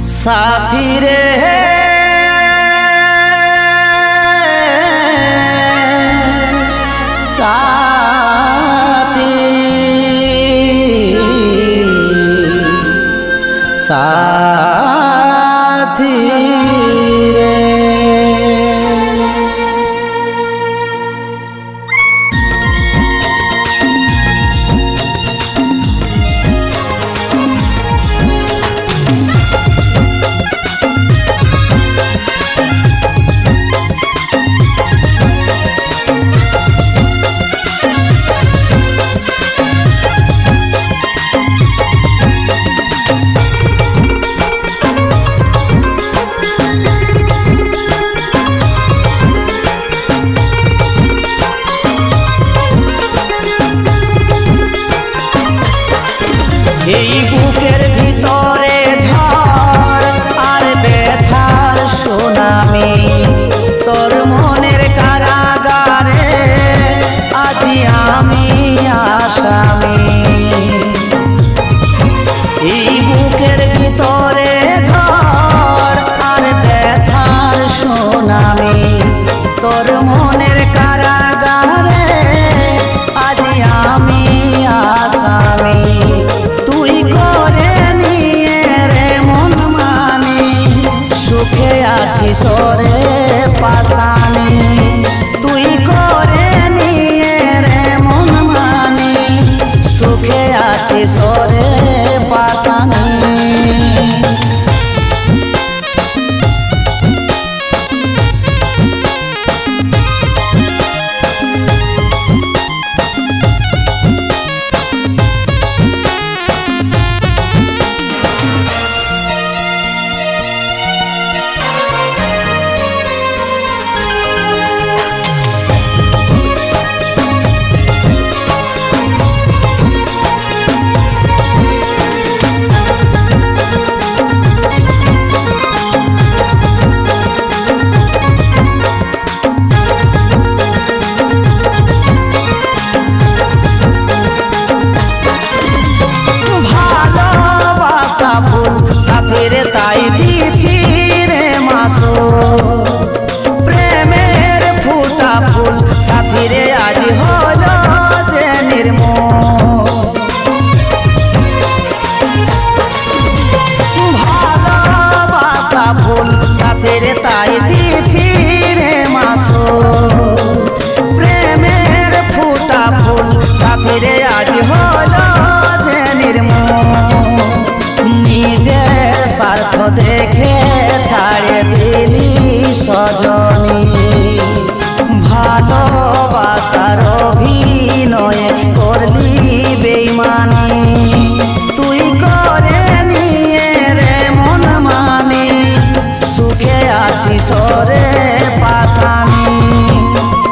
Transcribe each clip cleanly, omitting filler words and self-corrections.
साथी रे साथी साथी रे এই বুকের ভিতরে ঝড় আর ব্যথার সুনামি, তোর মনের কারাগারে আজি আমি আসামি। এই বুকের ভিতরে ঝড় আর ব্যথার সুনামি, তোর মনের কারাগারে আজি আমি আসামি। সুখে আছিস রে পাশানি, তুই করে নিয়ে রে মন মানি, সুখে আছিস রে পাশানি। তাই দিছি রে মাসো প্রেমের ফুটা ফুল, সাথী রে আজ হলো যে নির্মল। ভালোবাসা ফুল সাথী রে তাই দিছি রে মাসো প্রেমের ফুটা ফুল, সাথী রে আজ হলো যে নির্মল। নিজের স্বার্থ দেখে ছাড়ে দিলি সজনী, ভালোবাসার অভিনয়ে করলি বেইমানি, তুই করে নিয়ে রে মন মানি, সুখে আছিস রে পাশানি,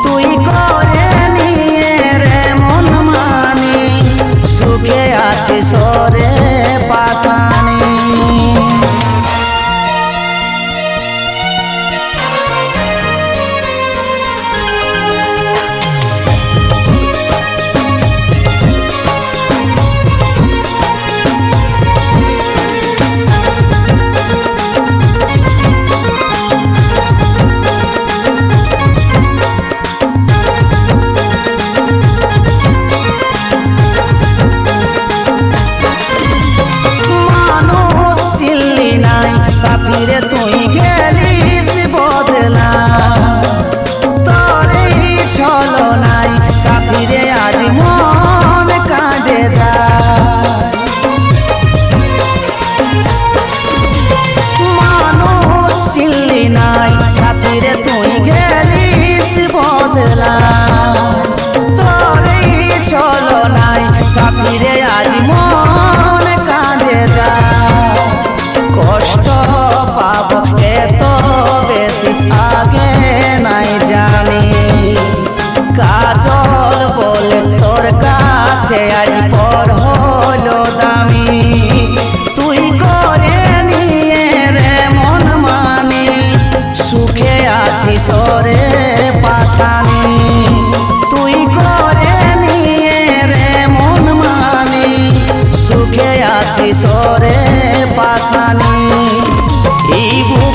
তুই করে নিয়ে রে মন মানি, সুখে আছিস রে পাশানি। রে তুই গেলিস বদলা, তোর ছলো নাই সাথী রে আজ মন কাঁদে যায়। মানুষ চিনলি নাই সাথী রে তুই গেলিস বদলা, তোর ছলো নাই সাথী রে আজ মন কাঁদে যায়। কষ্ট পাব এত বেশি আগে নাই জানি, কাজল বলে তোর কাছে আজ পর হলো দামি, তুই করে নিয়ে রে মন মানি, সুখে আছিস রে পাশানি, তুই করে নিয়ে রে মন মানি, সুখে আছিস রে পাশানি। এই বুক